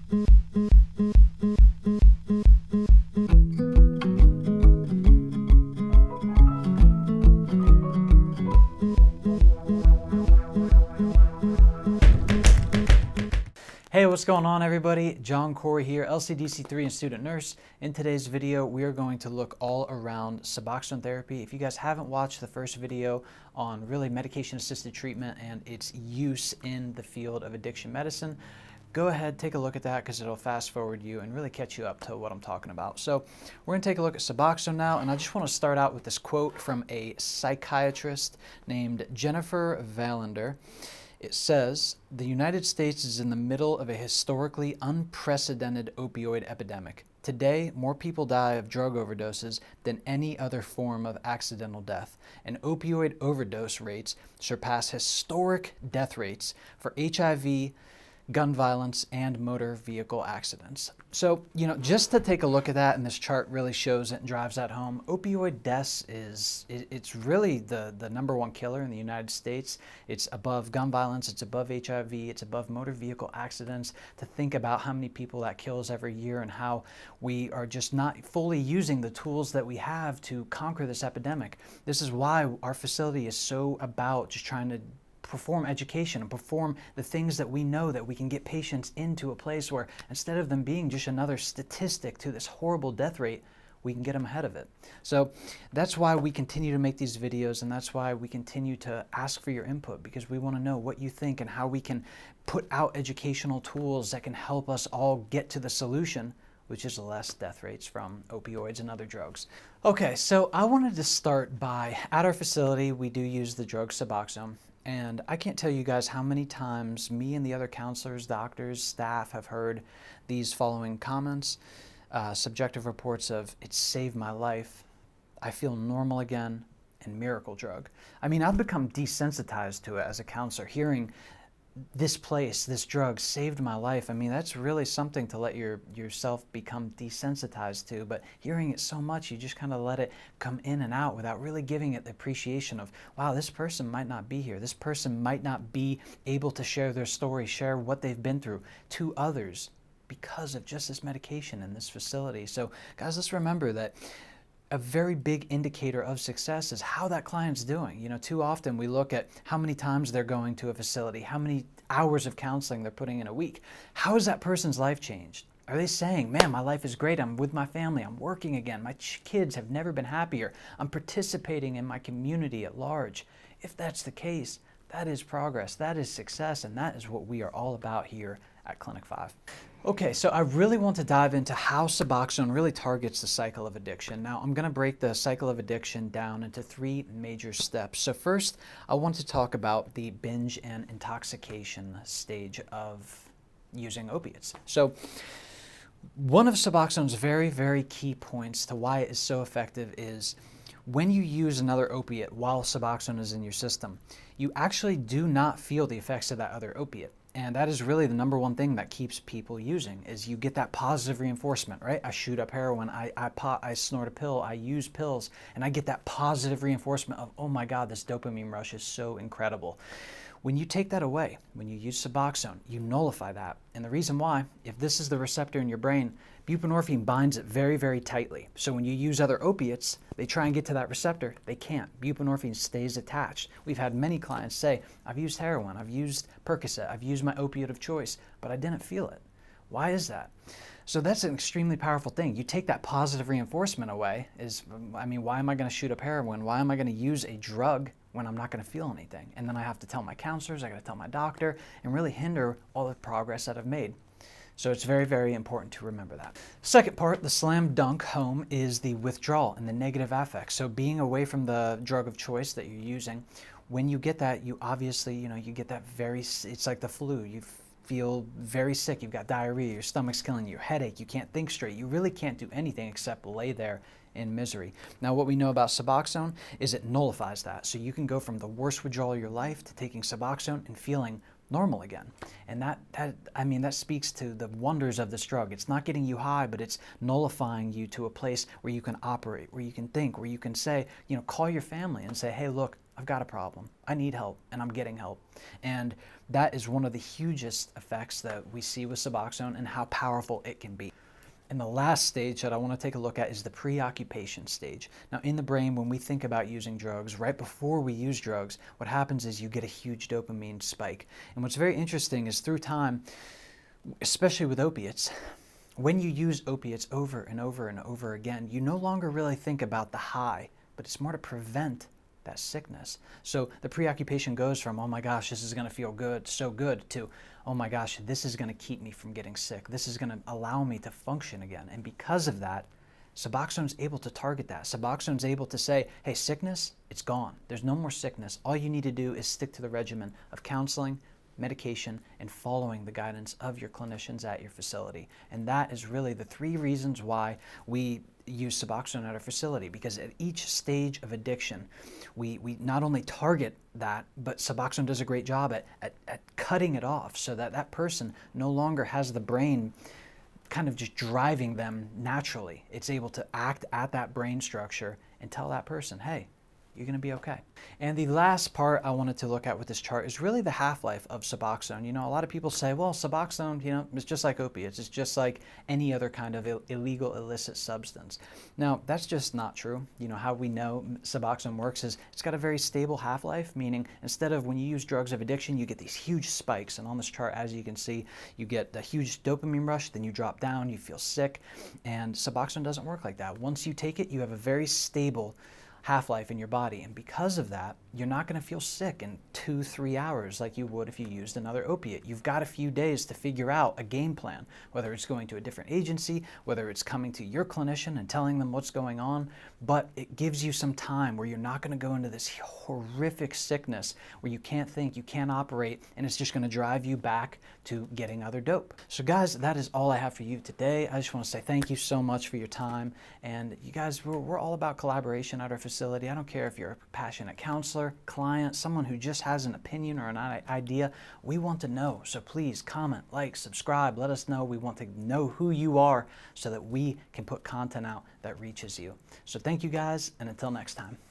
Hey, what's going on everybody? John Couri here, LCDC III and student nurse. In today's video, we are going to look all around Suboxone therapy. If you guys haven't watched the first video on really medication-assisted treatment and its use in the field of addiction medicine, go ahead, take a look at that because it'll fast forward you and really catch you up to what I'm talking about. So we're going to take a look at Suboxone now, and I just want to start out with this quote from a psychiatrist named Jennifer Valander. It says, "The United States is in the middle of a historically unprecedented opioid epidemic. Today, more people die of drug overdoses than any other form of accidental death, and opioid overdose rates surpass historic death rates for HIV, gun violence, and motor vehicle accidents." So, just to take a look at that, and this chart really shows it and drives that home, opioid deaths it's really the number one killer in the United States. It's above gun violence, it's above HIV, it's above motor vehicle accidents. To think about how many people that kills every year and how we are just not fully using the tools that we have to conquer this epidemic. This is why our facility is so about just trying to perform education and perform the things that we know that we can get patients into a place where instead of them being just another statistic to this horrible death rate, we can get them ahead of it. So that's why we continue to make these videos, and that's why we continue to ask for your input, because we want to know what you think and how we can put out educational tools that can help us all get to the solution, which is less death rates from opioids and other drugs. Okay, so I wanted to start by, at our facility, we do use the drug Suboxone. And I can't tell you guys how many times me and the other counselors, doctors, staff have heard these following comments, subjective reports of, "It saved my life," "I feel normal again," and "miracle drug." I mean, I've become desensitized to it as a counselor, hearing this drug saved my life. I mean, that's really something to let yourself become desensitized to, but hearing it so much, you just kind of let it come in and out without really giving it the appreciation of, wow, this person might not be here. This person might not be able to share their story, share what they've been through to others because of just this medication in this facility. So guys, let's remember that a very big indicator of success is how that client's doing. Too often we look at how many times they're going to a facility, how many hours of counseling they're putting in a week. How has that person's life changed? Are they saying, "Man, my life is great, I'm with my family, I'm working again, my kids have never been happier, I'm participating in my community at large"? If that's the case, that is progress, that is success, and that is what we are all about here at Clinic 5. Okay, so I really want to dive into how Suboxone really targets the cycle of addiction. Now, I'm going to break the cycle of addiction down into 3 major steps. So first, I want to talk about the binge and intoxication stage of using opiates. So one of Suboxone's very, very key points to why it is so effective is when you use another opiate while Suboxone is in your system, you actually do not feel the effects of that other opiate. And that is really the number one thing that keeps people using, is you get that positive reinforcement, right? I shoot up heroin, I snort a pill, I use pills, and I get that positive reinforcement of, oh my God, this dopamine rush is so incredible. When you take that away, when you use Suboxone, you nullify that. And the reason why, if this is the receptor in your brain, buprenorphine binds it very, very tightly. So when you use other opiates, they try and get to that receptor, they can't. Buprenorphine stays attached. We've had many clients say, "I've used heroin, I've used Percocet, I've used my opiate of choice, but I didn't feel it." Why is that? So that's an extremely powerful thing. You take that positive reinforcement away, why am I going to shoot up heroin? Why am I going to use a drug when I'm not going to feel anything? And then I have to tell my counselors, I got to tell my doctor, and really hinder all the progress that I've made. So it's very, very important to remember that. Second part, the slam dunk home, is the withdrawal and the negative affects. So being away from the drug of choice that you're using, when you get that, you obviously, you get that it's like the flu. You feel very sick, you've got diarrhea, your stomach's killing you, headache, you can't think straight. You really can't do anything except lay there in misery. Now, what we know about Suboxone is it nullifies that. So you can go from the worst withdrawal of your life to taking Suboxone and feeling normal again. And that speaks to the wonders of this drug. It's not getting you high, but it's nullifying you to a place where you can operate, where you can think, where you can say, call your family and say, "Hey, look, I've got a problem. I need help, and I'm getting help. And that is one of the hugest effects that we see with Suboxone and how powerful it can be. And the last stage that I want to take a look at is the preoccupation stage. Now, in the brain, when we think about using drugs, right before we use drugs, what happens is you get a huge dopamine spike. And what's very interesting is through time, especially with opiates, when you use opiates over and over and over again, you no longer really think about the high, but it's more to prevent that sickness. So the preoccupation goes from, oh my gosh, this is going to feel good, so good, to, oh my gosh, this is going to keep me from getting sick. This is going to allow me to function again. And because of that, Suboxone's able to target that. Suboxone's able to say, hey, sickness, it's gone. There's no more sickness. All you need to do is stick to the regimen of counseling, medication, and following the guidance of your clinicians at your facility. And that is really the 3 reasons why we use Suboxone at our facility, because at each stage of addiction, we not only target that, but Suboxone does a great job at cutting it off so that that person no longer has the brain kind of just driving them naturally. It's able to act at that brain structure and tell that person, hey, you're going to be okay. And the last part I wanted to look at with this chart is really the half-life of Suboxone. You know, a lot of people say, well, Suboxone, you know, it's just like opiates. It's just like any other kind of illegal, illicit substance. Now, that's just not true. You know, how we know Suboxone works is it's got a very stable half-life, meaning instead of when you use drugs of addiction, you get these huge spikes. And on this chart, as you can see, you get the huge dopamine rush, then you drop down, you feel sick. And Suboxone doesn't work like that. Once you take it, you have a very stable half-life in your body, and because of that, you're not going to feel sick in 2-3 hours like you would if you used another opiate. You've got a few days to figure out a game plan, whether it's going to a different agency, whether it's coming to your clinician and telling them what's going on, but it gives you some time where you're not going to go into this horrific sickness where you can't think, you can't operate, and it's just going to drive you back to getting other dope. So guys, that is all I have for you today. I just want to say thank you so much for your time, and you guys, we're all about collaboration at our facility. I don't care if you're a passionate counselor, client, someone who just has an opinion or an idea. We want to know. So please comment, like, subscribe, let us know. We want to know who you are so that we can put content out that reaches you. So thank you guys, and until next time.